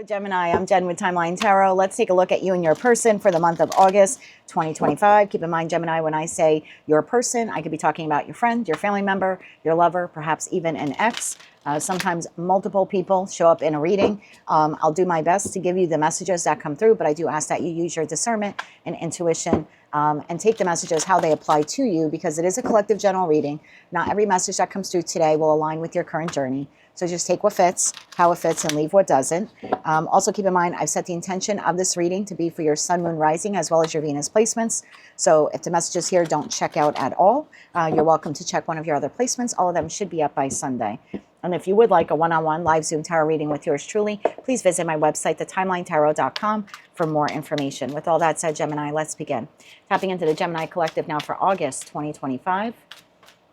Hello, Gemini. I'm Jen with Timeline Tarot. Let's take a look at you and your person for the month of August 2025. Keep in mind, Gemini, when I say your person, I could be talking about your friend, your family member, your lover, perhaps even an ex. Sometimes multiple people show up in a reading. I'll do my best to give you the messages that come through, but I do ask that you use your discernment and intuition and take the messages how they apply to you, because it is a collective general reading. Not every message that comes through today will align with your current journey. So just take what fits, how it fits, and leave what doesn't. Also keep in mind, I've set the intention of this reading to be for your sun, moon, rising, as well as your Venus placements. So if the messages here don't check out at all, you're welcome to check one of your other placements. All of them should be up by Sunday. And if you would like a one-on-one live Zoom tarot reading with yours truly, please visit my website, thetimelinetarot.com, for more information. With all that said, Gemini, let's begin. Tapping into the Gemini Collective now for August 2025.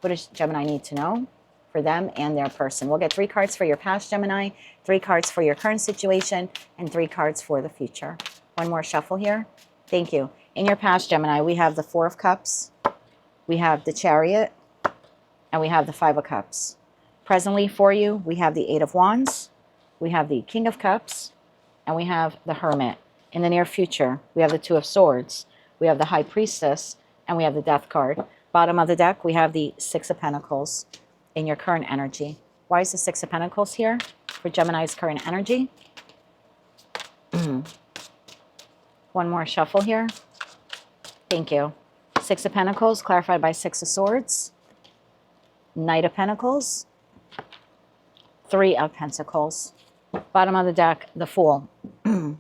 What does Gemini need to know for them and their person? We'll get 3 cards for your past, Gemini, 3 cards for your current situation, and 3 cards for the future. One more shuffle here. Thank you. In your past, Gemini, we have the 4 of Cups, we have the Chariot, and we have the 5 of Cups. Presently for you, we have the 8 of Wands, we have the King of Cups, and we have the Hermit. In the near future, we have the 2 of Swords, we have the High Priestess, and we have the Death card. Bottom of the deck, we have the 6 of Pentacles in your current energy. Why is the 6 of Pentacles here for Gemini's current energy? One more shuffle here. Thank you. 6 of Pentacles, clarified by 6 of Swords. Knight of Pentacles. 3 of Pentacles. Bottom of the deck, the Fool. Feel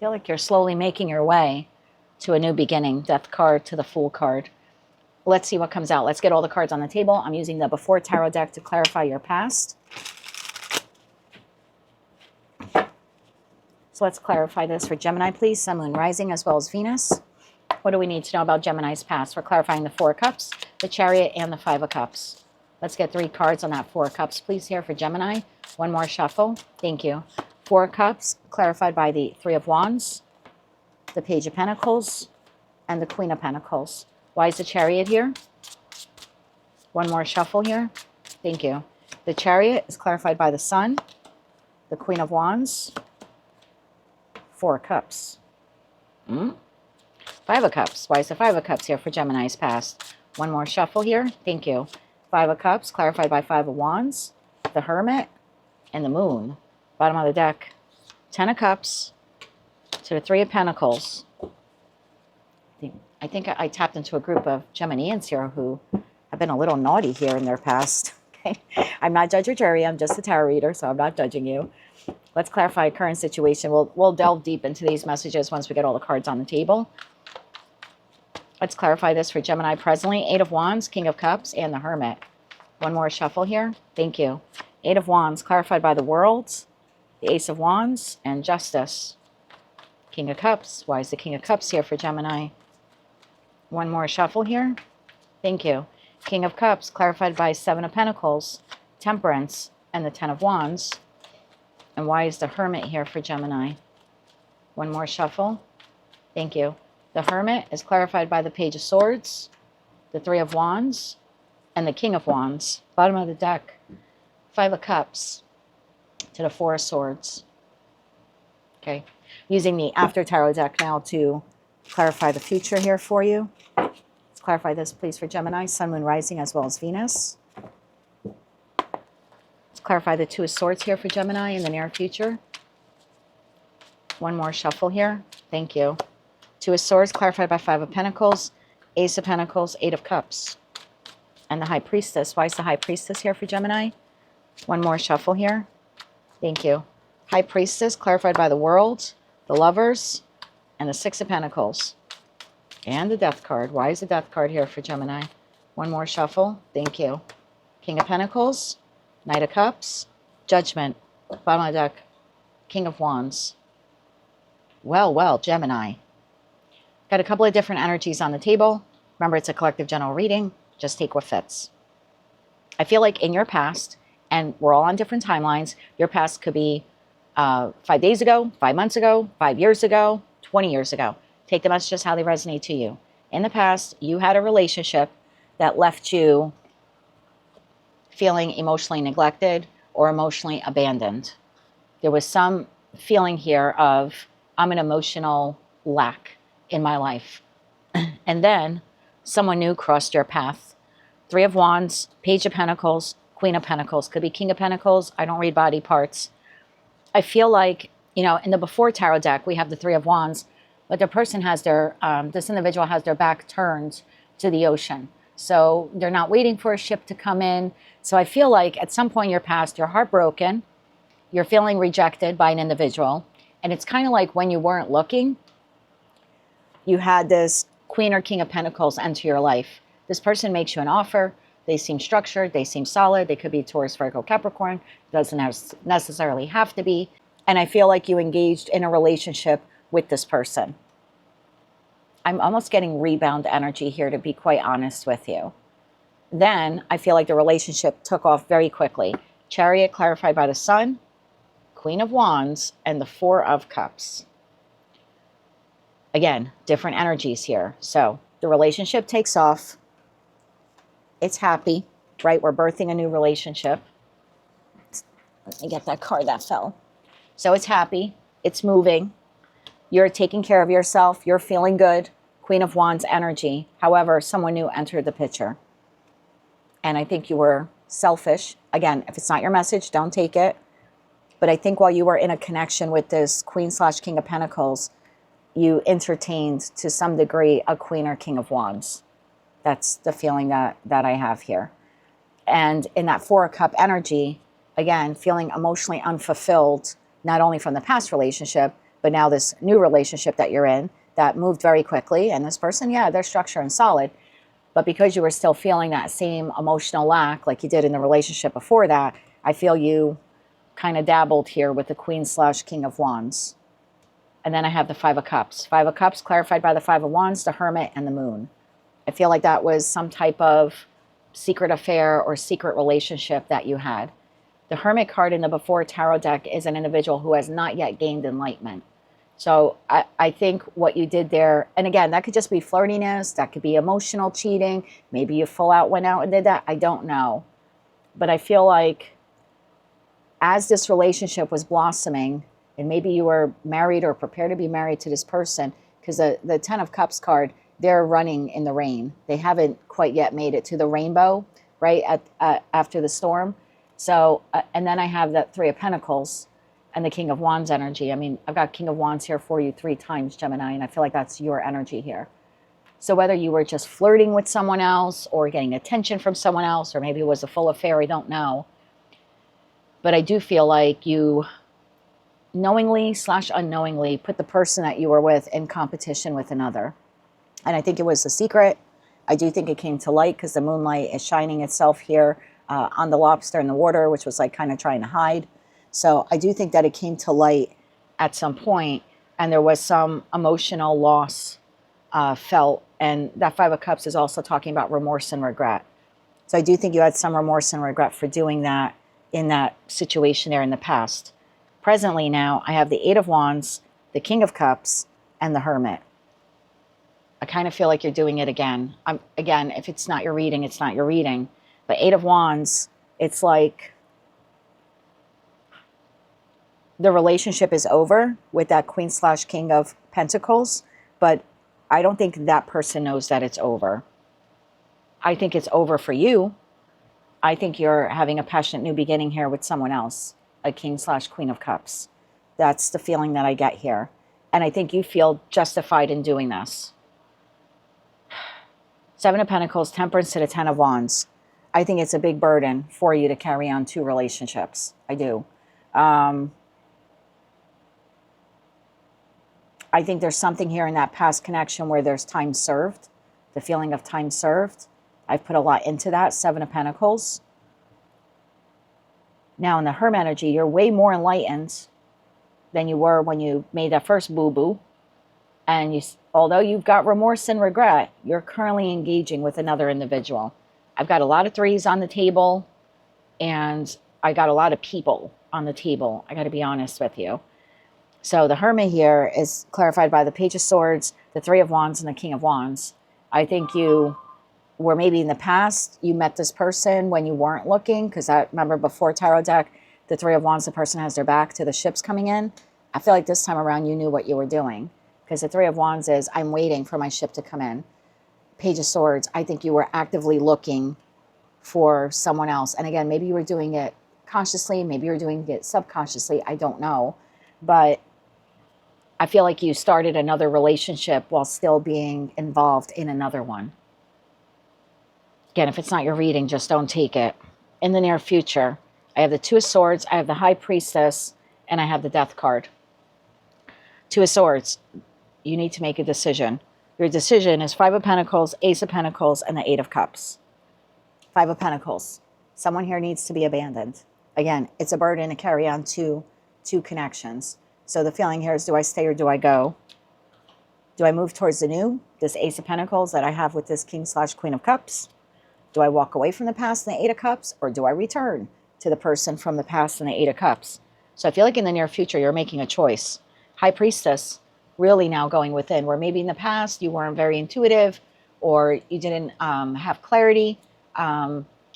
like you're slowly making your way to a new beginning. Death card to the Fool card. Let's see what comes out. Let's get all the cards on the table. I'm using the Before Tarot deck to clarify your past. So let's clarify this for Gemini, please. Sun, Moon, Rising, as well as Venus. What do we need to know about Gemini's past? We're clarifying the 4 of Cups, the Chariot, and the 5 of Cups. Let's get 3 cards on that 4 of Cups, please, here for Gemini. One more shuffle. Thank you. 4 of Cups, clarified by the 3 of Wands, the Page of Pentacles, and the Queen of Pentacles. Why is the Chariot here? One more shuffle here. Thank you. The Chariot is clarified by the Sun, the Queen of Wands, 4 of Cups. 5 of Cups. Why is the 5 of Cups here for Gemini's past? One more shuffle here. Thank you. 5 of Cups, clarified by 5 of Wands, the Hermit, and the Moon. Bottom of the deck, 10 of Cups to the 3 of Pentacles. I think I tapped into a group of Geminians here who have been a little naughty here in their past. Okay, I'm not judge or jury. I'm just a tarot reader, so I'm not judging you. Let's clarify current situation. We'll delve deep into these messages once we get all the cards on the table. Let's clarify this for Gemini presently. 8 of Wands, King of Cups, and the Hermit. One more shuffle here. Thank you. 8 of Wands, clarified by the World, the Ace of Wands, and Justice. King of Cups. Why is the King of Cups here for Gemini? One more shuffle here. Thank you. King of Cups, clarified by 7 of Pentacles, Temperance, and the 10 of Wands. And why is the Hermit here for Gemini? One more shuffle. Thank you. The Hermit is clarified by the Page of Swords, the 3 of Wands, and the King of Wands. Bottom of the deck, 5 of Cups to the 4 of Swords. Okay. Using the After Tarot deck now to clarify the future here for you. Let's clarify this, please, for Gemini, Sun, Moon, Rising, as well as Venus. Let's clarify the 2 of Swords here for Gemini in the near future. One more shuffle here. Thank you. 2 of Swords, clarified by 5 of Pentacles, Ace of Pentacles, 8 of Cups, and the High Priestess. Why is the High Priestess here for Gemini? One more shuffle here. Thank you. High Priestess, clarified by the World, the Lovers, and the 6 of Pentacles, and the Death card. Why is the Death card here for Gemini? One more shuffle. Thank you. King of Pentacles, Knight of Cups, Judgment, bottom of the deck, King of Wands. Well, Gemini. Got a couple of different energies on the table. Remember, it's a collective general reading. Just take what fits. I feel like in your past, and we're all on different timelines, your past could be 5 days ago, 5 months ago, 5 years ago, 20 years ago. Take the messages how they resonate to you. In the past, you had a relationship that left you feeling emotionally neglected or emotionally abandoned. There was some feeling here of I'm an emotional lack in my life. And then someone new crossed your path. Three of Wands, Page of Pentacles, Queen of Pentacles. Could be King of Pentacles. I don't read body parts. I feel like, you know, in the before tarot deck, we have the Three of Wands, but the person has their, this individual has their back turned to the ocean. So they're not waiting for a ship to come in. So I feel like at some point in your past, you're heartbroken, you're feeling rejected by an individual. And it's kind of like when you weren't looking, you had this Queen or King of Pentacles enter your life. This person makes you an offer. They seem structured. They seem solid. They could be Taurus, Virgo, Capricorn. Doesn't necessarily have to be. And I feel like you engaged in a relationship with this person. I'm almost getting rebound energy here, to be quite honest with you. Then I feel like the relationship took off very quickly. Chariot clarified by the Sun, Queen of Wands, and the Four of Cups. Again, different energies here. So the relationship takes off. It's happy, right? We're birthing a new relationship. Let me get that card that fell. So it's happy. It's moving. You're taking care of yourself. You're feeling good. Queen of Wands energy. However, someone new entered the picture. And I think you were selfish. Again, if it's not your message, don't take it. But I think while you were in a connection with this Queen/King of Pentacles, you entertained to some degree a Queen or King of Wands. That's the feeling that I have here. And in that Four of Cup energy, again, feeling emotionally unfulfilled, not only from the past relationship, but now this new relationship that you're in that moved very quickly. And this person, yeah, they're structured and solid. But because you were still feeling that same emotional lack like you did in the relationship before that, I feel you kind of dabbled here with the Queen/King of Wands. And then I have the Five of Cups. Five of Cups clarified by the Five of Wands, the Hermit, and the Moon. I feel like that was some type of secret affair or secret relationship that you had. The Hermit card in the before tarot deck is an individual who has not yet gained enlightenment. So I think what you did there, and again, that could just be flirtiness, that could be emotional cheating. Maybe you full out went out and did that. I don't know. But I feel like as this relationship was blossoming, and maybe you were married or prepared to be married to this person, because the Ten of Cups card, they're running in the rain. They haven't quite yet made it to the rainbow, right, after the storm. So, and then I have that Three of Pentacles and the King of Wands energy. I mean, I've got King of Wands here for you 3 times, Gemini, and I feel like that's your energy here. So whether you were just flirting with someone else or getting attention from someone else, or maybe it was a full affair, I don't know. But I do feel like you knowingly/unknowingly put the person that you were with in competition with another. And I think it was a secret. I do think it came to light because the moonlight is shining itself here on the lobster in the water, which was like kind of trying to hide. So I do think that it came to light at some point, and there was some emotional loss felt. And that Five of Cups is also talking about remorse and regret. So I do think you had some remorse and regret for doing that in that situation there in the past. Presently now, I have the Eight of Wands, the King of Cups, and the Hermit. I kind of feel like you're doing it again. Again, if it's not your reading, it's not your reading. But Eight of Wands, it's like the relationship is over with that Queen/King of Pentacles, but I don't think that person knows that it's over. I think it's over for you. I think you're having a passionate new beginning here with someone else, a King/Queen of Cups. That's the feeling that I get here. And I think you feel justified in doing this. Seven of Pentacles, Temperance to the Ten of Wands. I think it's a big burden for you to carry on 2 relationships. I do. I think there's something here in that past connection where there's time served, the feeling of time served. I've put a lot into that, Seven of Pentacles. Now in the Hermit energy, you're way more enlightened than you were when you made that first boo-boo. And you, although you've got remorse and regret, you're currently engaging with another individual. I've got a lot of 3s on the table, and I got a lot of people on the table. I got to be honest with you. So the Hermit here is clarified by the Page of Swords, the Three of Wands, and the King of Wands. I think you were maybe in the past, you met this person when you weren't looking, because I remember before tarot deck, the Three of Wands, the person has their back to the ships coming in. I feel like this time around you knew what you were doing, because the Three of Wands is, I'm waiting for my ship to come in. Page of Swords, I think you were actively looking for someone else. And again, maybe you were doing it consciously, maybe you were doing it subconsciously, I don't know. But I feel like you started another relationship while still being involved in another one. Again, if it's not your reading, just don't take it. In the near future, I have the Two of Swords, I have the High Priestess, and I have the Death card. Two of Swords, you need to make a decision. Your decision is Five of Pentacles, Ace of Pentacles, and the Eight of Cups. Five of Pentacles. Someone here needs to be abandoned. Again, it's a burden to carry on two connections. So the feeling here is, do I stay or do I go? Do I move towards the new, this Ace of Pentacles that I have with this King/Queen of Cups? Do I walk away from the past and the Eight of Cups? Or do I return to the person from the past and the Eight of Cups? So I feel like in the near future, you're making a choice. High Priestess, really now going within, where maybe in the past you weren't very intuitive, or you didn't have clarity.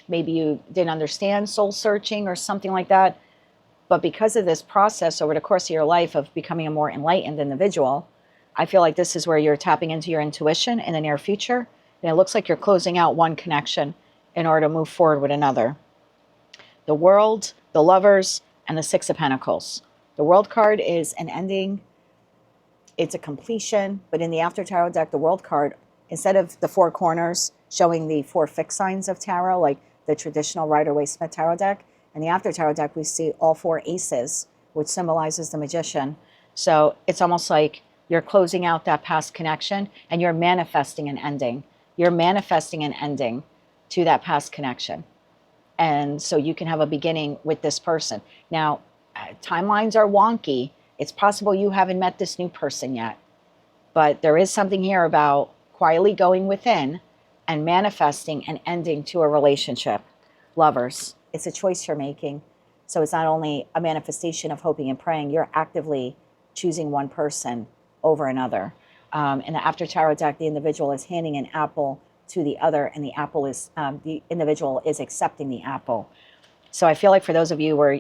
Maybe you didn't understand soul searching or something like that. But because of this process over the course of your life of becoming a more enlightened individual, I feel like this is where you're tapping into your intuition in the near future. And it looks like you're closing out one connection in order to move forward with another. The World, the Lovers, and the Six of Pentacles. The World card is an ending. It's a completion. But in the After Tarot deck, the World card, instead of the four corners showing the four fixed signs of tarot, like the traditional Rider-Waite-Smith Tarot deck, in the After Tarot deck, we see all four aces, which symbolizes the Magician. So it's almost like you're closing out that past connection and you're manifesting an ending. You're manifesting an ending to that past connection. And so you can have a beginning with this person. Now, timelines are wonky. It's possible you haven't met this new person yet. But there is something here about quietly going within and manifesting an ending to a relationship. Lovers, it's a choice you're making. So it's not only a manifestation of hoping and praying, you're actively choosing one person over another. In the After Tarot deck, the individual is handing an apple to the other, and the apple is, the individual is accepting the apple. So I feel like for those of you where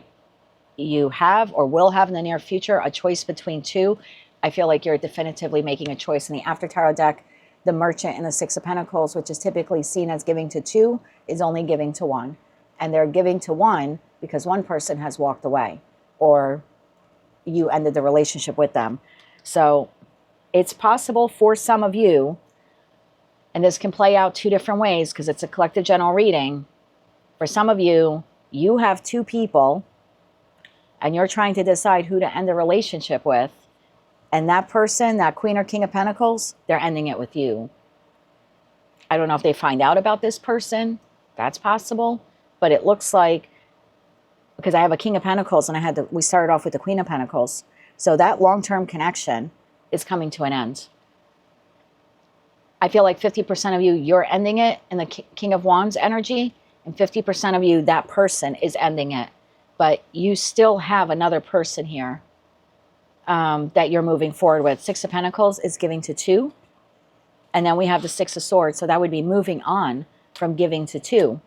you have or will have in the near future a choice between two, I feel like you're definitively making a choice. In the After Tarot deck, the Merchant and the Six of Pentacles, which is typically seen as giving to two, is only giving to one. And they're giving to one because one person has walked away or you ended the relationship with them. So it's possible for some of you, and this can play out two different ways because it's a collective general reading. For some of you, you have two people and you're trying to decide who to end a relationship with. And that person, that Queen or King of Pentacles, they're ending it with you. I don't know if they find out about this person. That's possible. But it looks like, because I have a King of Pentacles and we started off with the Queen of Pentacles. So that long-term connection is coming to an end. I feel like 50% of you, you're ending it in the King of Wands energy. And 50% of you, that person is ending it. But you still have another person here that you're moving forward with. Six of Pentacles is giving to two. And then we have the Six of Swords. So that would be moving on from giving to two.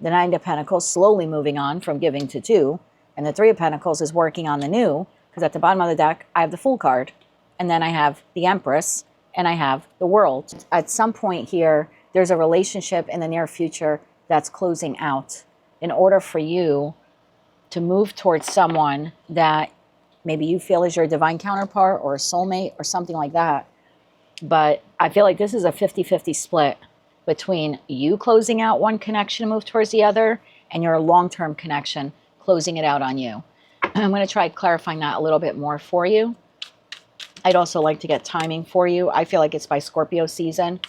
The Nine of Pentacles slowly moving on from giving to two. And the Three of Pentacles is working on the new. Because at the bottom of the deck, I have the Fool card. And then I have the Empress. And I have the World. At some point here, there's a relationship in the near future that's closing out. In order for you to move towards someone that maybe you feel is your divine counterpart or a soulmate or something like that. But I feel like this is a 50-50 split between you closing out one connection to move towards the other and your long-term connection closing it out on you. I'm going to try clarifying that a little bit more for you. I'd also like to get timing for you. I feel like it's by Scorpio season.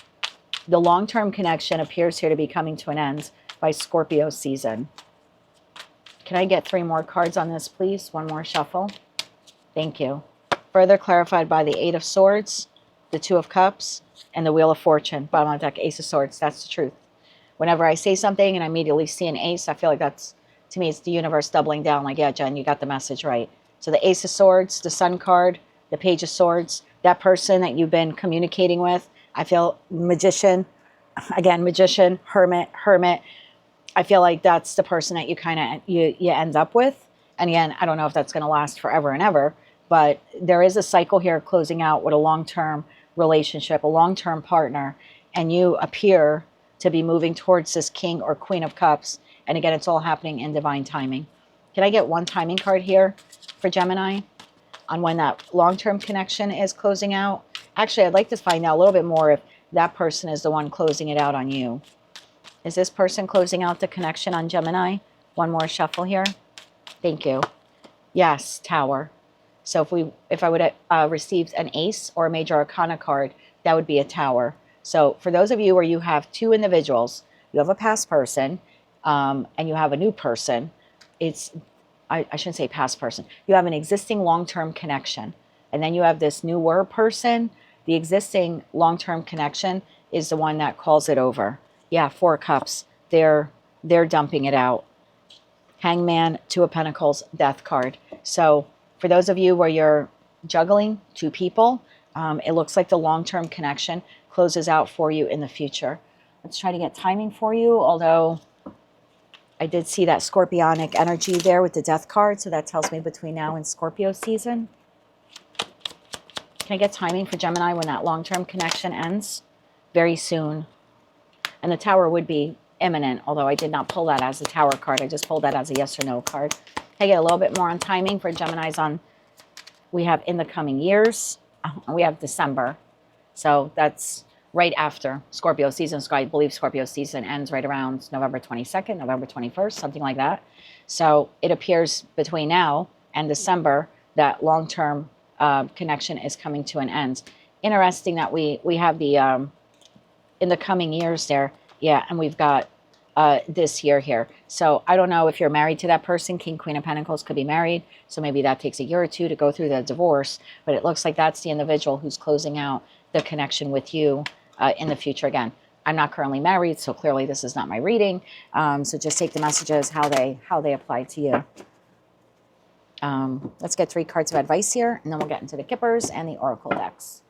The long-term connection appears here to be coming to an end by Scorpio season. Can I get 3 more cards on this, please? One more shuffle. Thank you. Further clarified by the Eight of Swords, the Two of Cups, and the Wheel of Fortune. Bottom of the deck, Ace of Swords. That's the truth. Whenever I say something and I immediately see an ace, I feel like that's, to me, it's the universe doubling down. Like, yeah, Jen, you got the message right. So the Ace of Swords, the Sun card, the Page of Swords, that person that you've been communicating with, I feel Magician, again, Magician, Hermit. I feel like that's the person that you kind of, you end up with. And again, I don't know if that's going to last forever and ever, but there is a cycle here closing out with a long-term relationship, a long-term partner, and you appear to be moving towards this King or Queen of Cups. And again, it's all happening in divine timing. Can I get one timing card here for Gemini on when that long-term connection is closing out? Actually, I'd like to find out a little bit more if that person is the one closing it out on you. Is this person closing out the connection on Gemini? One more shuffle here. Thank you. Yes, Tower. So if I would have received an ace or a major arcana card, that would be a Tower. So for those of you where you have two individuals, you have a past person and you have a new person, I shouldn't say past person. You have an existing long-term connection. And then you have this newer person. The existing long-term connection is the one that calls it over. Yeah, Four of Cups. They're dumping it out. Hangman, Two of Pentacles, Death card. So for those of you where you're juggling two people, it looks like the long-term connection closes out for you in the future. Let's try to get timing for you, although I did see that scorpionic energy there with the Death card, so that tells me between now and Scorpio season. Can I get timing for Gemini when that long-term connection ends? Very soon. And the Tower would be imminent, although I did not pull that as a Tower card. I just pulled that as a yes or no card. Can I get a little bit more on timing for Gemini's on, we have in the coming years. We have December. So that's right after Scorpio season. So I believe Scorpio season ends right around November 22nd, November 21st, something like that. So it appears between now and December that long-term connection is coming to an end. Interesting that we have the in the coming years there. Yeah, and we've got this year here. So I don't know if you're married to that person. King, Queen of Pentacles could be married. So maybe that takes a year or two to go through the divorce. But it looks like that's the individual who's closing out the connection with you in the future. Again, I'm not currently married, so clearly this is not my reading. So just take the messages how they apply to you. Let's get 3 cards of advice here, and then we'll get into the Kippers and the Oracle decks.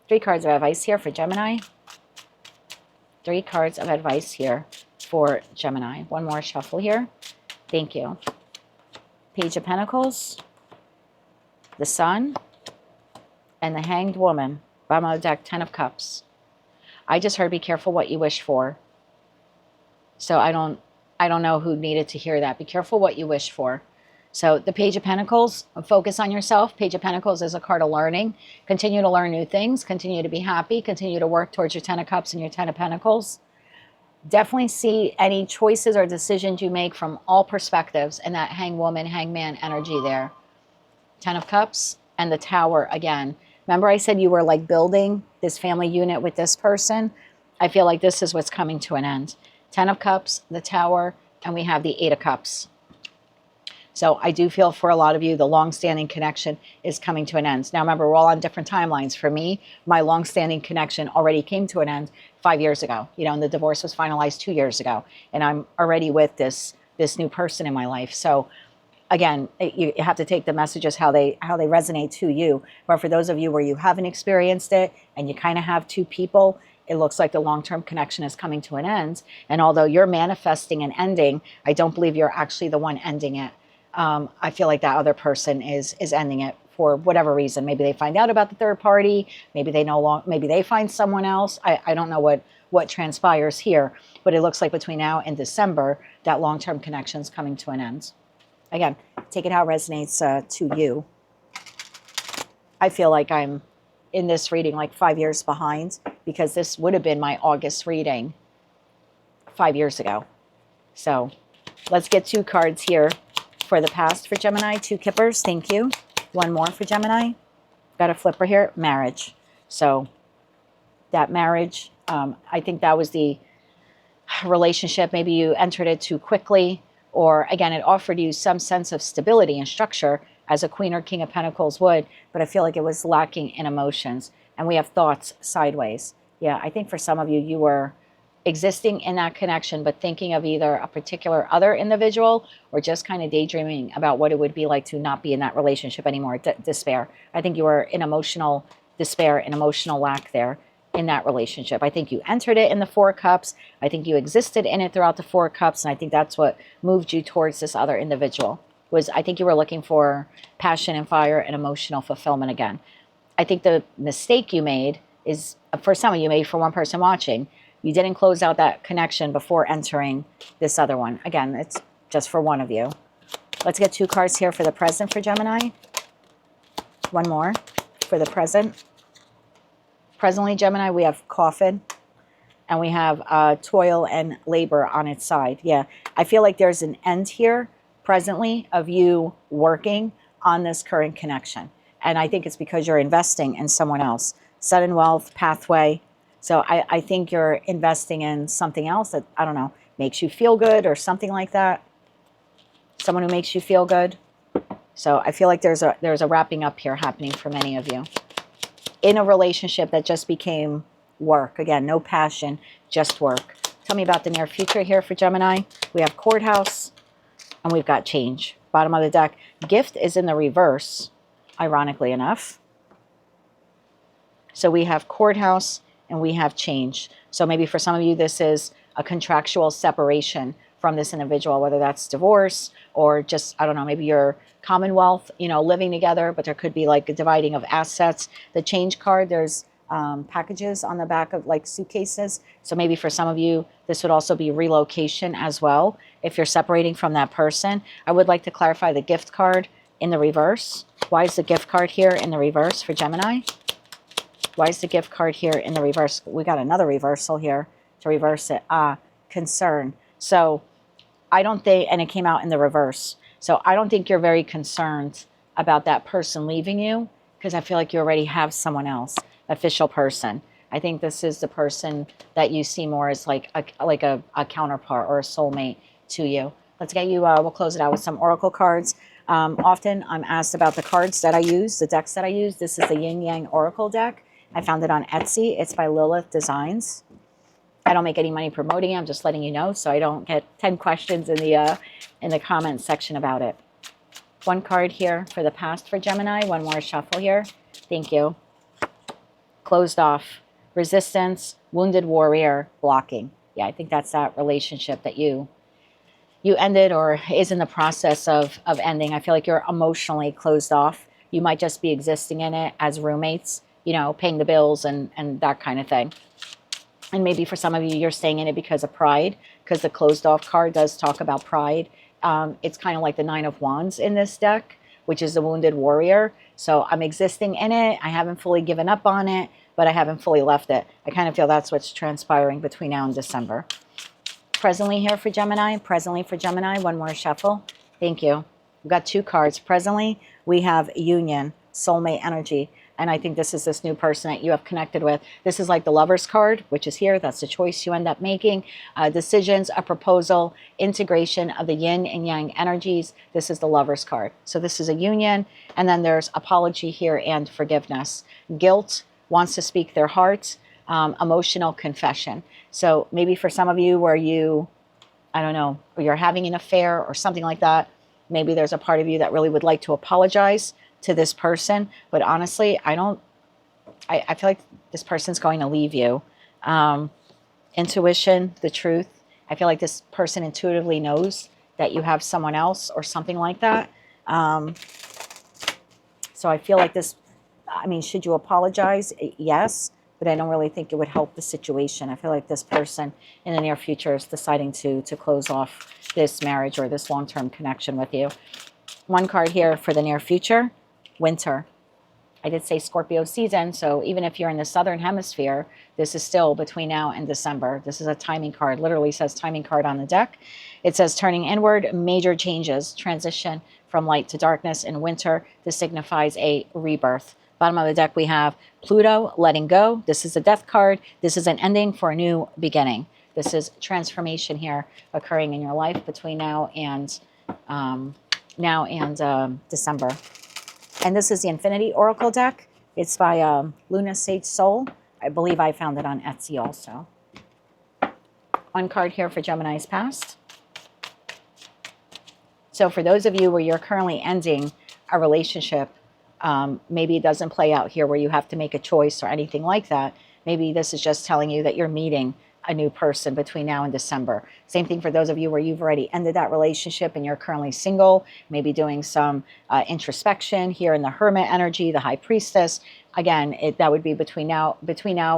3 cards of advice here for Gemini. 3 cards of advice here for Gemini. One more shuffle here. Thank you. Page of Pentacles, the Sun, and the Hanged Woman. Bottom of the deck, 10 of Cups. I just heard be careful what you wish for. So I don't know who needed to hear that. Be careful what you wish for. So the Page of Pentacles, focus on yourself. Page of Pentacles is a card of learning. Continue to learn new things. Continue to be happy. Continue to work towards your 10 of Cups and your 10 of Pentacles. Definitely see any choices or decisions you make from all perspectives and that Hanged Woman, Hangman energy there. 10 of Cups and the Tower again. Remember I said you were like building this family unit with this person? I feel like this is what's coming to an end. 10 of Cups, the Tower, and we have the 8 of Cups. So I do feel for a lot of you, the long-standing connection is coming to an end. Now, remember, we're all on different timelines. For me, my long-standing connection already came to an end 5 years ago, and the divorce was finalized 2 years ago. And I'm already with this new person in my life. So again, you have to take the messages how they resonate to you. But for those of you where you haven't experienced it and you kind of have two people, it looks like the long-term connection is coming to an end. And although you're manifesting an ending, I don't believe you're actually the one ending it. I feel like that other person is ending it for whatever reason. Maybe they find out about the third party. Maybe they find someone else. I don't know what transpires here, but it looks like between now and December, that long-term connection is coming to an end. Again, take it how it resonates to you. I feel like I'm in this reading like 5 years behind because this would have been my August reading 5 years ago. So let's get 2 cards here for the past for Gemini. 2 Kippers, thank you. One more for Gemini. Got a flipper here, marriage. So that marriage, I think that was the relationship. Maybe you entered it too quickly, or again, it offered you some sense of stability and structure as a Queen or King of Pentacles would, but I feel like it was lacking in emotions. And we have thoughts sideways. Yeah, I think for some of you, you were existing in that connection, but thinking of either a particular other individual or just kind of daydreaming about what it would be like to not be in that relationship anymore. Despair. I think you were in emotional despair and emotional lack there in that relationship. I think you entered it in the 4 Cups. I think you existed in it throughout the 4 Cups. And I think that's what moved you towards this other individual. was, I think you were looking for passion and fire and emotional fulfillment again. I think the mistake you made is, for some of you, maybe for one person watching, you didn't close out that connection before entering this other one. Again, it's just for one of you. Let's get 2 cards here for the present for Gemini. One more for the present. Presently, Gemini, we have coffin, and we have toil and labor on its side. Yeah, I feel like there's an end here presently of you working on this current connection. And I think it's because you're investing in someone else. Sudden wealth, pathway. So I think you're investing in something else that, I don't know, makes you feel good or something like that. Someone who makes you feel good. So I feel like there's a wrapping up here happening for many of you. In a relationship that just became work. Again, no passion, just work. Tell me about the near future here for Gemini. We have courthouse and we've got change. Bottom of the deck. Gift is in the reverse, ironically enough. So we have courthouse and we have change. So maybe for some of you, this is a contractual separation from this individual, whether that's divorce or just, I don't know, maybe you're commonwealth, you know, living together, but there could be like a dividing of assets. The change card, there's packages on the back of like suitcases. So maybe for some of you, this would also be relocation as well. If you're separating from that person, I would like to clarify the gift card in the reverse. Why is the gift card here in the reverse for Gemini? Why is the gift card here in the reverse? We got another reversal here to reverse it. Concern. So I don't think, and it came out in the reverse. So I don't think you're very concerned about that person leaving you, because I feel like you already have someone else, official person. I think this is the person that you see more as like a counterpart or a soulmate to you. Let's get you, we'll close it out with some oracle cards. Often I'm asked about the cards that I use, the decks that I use. This is the Yin Yang Oracle deck. I found it on Etsy. It's by Lilith Designs. I don't make any money promoting it. I'm just letting you know so I don't get 10 questions in the comment section about it. One card here for the past for Gemini. One more shuffle here. Thank you. Closed off. Resistance, wounded warrior, blocking. Yeah, I think that's that relationship that you ended or is in the process of ending. I feel like you're emotionally closed off. You might just be existing in it as roommates, you know, paying the bills and that kind of thing. And maybe for some of you, you're staying in it because of pride, because the closed off card does talk about pride. It's kind of like the 9 of Wands in this deck, which is the wounded warrior. So I'm existing in it. I haven't fully given up on it, but I haven't fully left it. I kind of feel that's what's transpiring between now and December. Presently here for Gemini. Presently for Gemini. One more shuffle. Thank you. We've got 2 cards. Presently, we have union, soulmate energy. And I think this is this new person that you have connected with. This is like the Lover's card, which is here. That's the choice you end up making. Decisions, a proposal, integration of the yin and yang energies. This is the Lover's card. So this is a union. And then there's apology here and forgiveness. Guilt, wants to speak their heart. Emotional confession. So maybe for some of you where you, I don't know, or you're having an affair or something like that, maybe there's a part of you that really would like to apologize to this person, but honestly, I feel like this person's going to leave you. Intuition, the truth. I feel like this person intuitively knows that you have someone else or something like that. So I feel like this, I mean, should you apologize? Yes, but I don't really think it would help the situation. I feel like this person in the near future is deciding to close off this marriage or this long-term connection with you. One card here for the near future. Winter. I did say Scorpio season, so even if you're in the southern hemisphere, this is still between now and December. This is a timing card. Literally says timing card on the deck. It says turning inward, major changes, transition from light to darkness in winter. This signifies a rebirth. Bottom of the deck we have Pluto, letting go. This is a death card. This is an ending for a new beginning. This is transformation here occurring in your life between now and December. And this is the Infinity Oracle deck. It's by Luna Sage Soul. I believe I found it on Etsy also. One card here for Gemini's past. So for those of you where you're currently ending a relationship, maybe it doesn't play out here where you have to make a choice or anything like that. Maybe this is just telling you that you're meeting a new person between now and December. Same thing for those of you where you've already ended that relationship and you're currently single, maybe doing some introspection here in the Hermit energy, the High Priestess. Again, that would be between now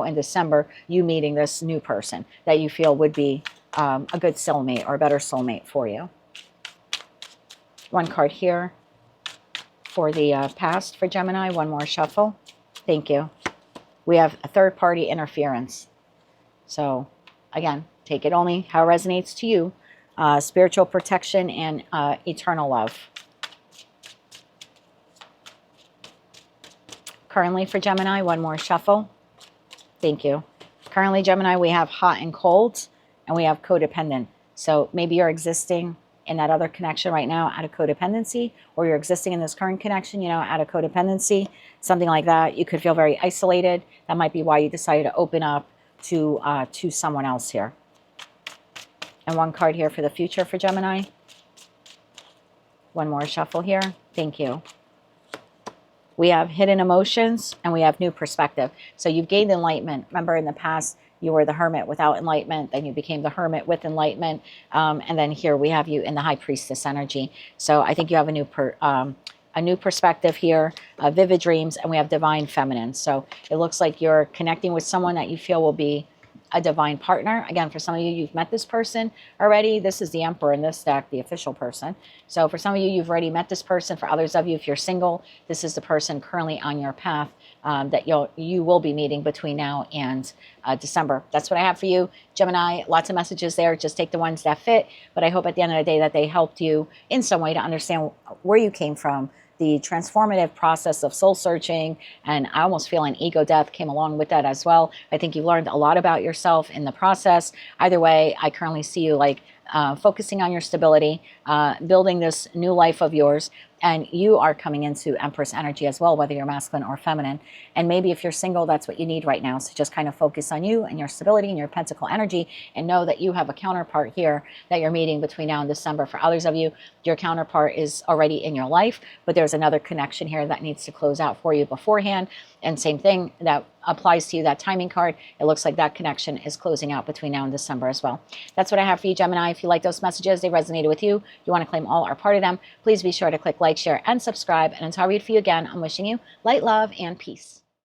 and December, you meeting this new person that you feel would be a good soulmate or a better soulmate for you. One card here for the past for Gemini. One more shuffle. Thank you. We have a third-party interference. So, again, take it only how it resonates to you. Spiritual protection and eternal love. Currently for Gemini, one more shuffle. Thank you. Currently, Gemini, we have hot and cold, and we have codependent. So maybe you're existing in that other connection right now out of codependency, or you're existing in this current connection, out of codependency, something like that. You could feel very isolated. That might be why you decided to open up to someone else here. And one card here for the future for Gemini. One more shuffle here. Thank you. We have hidden emotions and we have new perspective. So you've gained enlightenment. Remember in the past, you were the hermit without enlightenment. Then you became the hermit with enlightenment. And then here we have you in the High Priestess energy. So I think you have a new perspective here, vivid dreams, and we have divine feminine. So it looks like you're connecting with someone that you feel will be a divine partner. Again, for some of you, you've met this person already. This is the Emperor in this deck, the official person. So for some of you, you've already met this person. For others of you, if you're single, this is the person currently on your path that you will be meeting between now and December. That's what I have for you, Gemini. Lots of messages there. Just take the ones that fit. But I hope at the end of the day that they helped you in some way to understand where you came from, the transformative process of soul searching, and I almost feel an ego death came along with that as well. I think you learned a lot about yourself in the process. Either way, I currently see you like focusing on your stability, building this new life of yours, and you are coming into Empress energy as well, whether you're masculine or feminine. And maybe if you're single, that's what you need right now. So just kind of focus on you and your stability and your pentacle energy, and know that you have a counterpart here that you're meeting between now and December. For others of you, your counterpart is already in your life, but there's another connection here that needs to close out for you beforehand. And same thing that applies to you, that timing card. It looks like that connection is closing out between now and December as well. That's what I have for you, Gemini. If you like those messages, they resonated with you, you want to claim all or part of them, please be sure to click like, share, and subscribe. And until I read for you again, I'm wishing you light, love, and peace.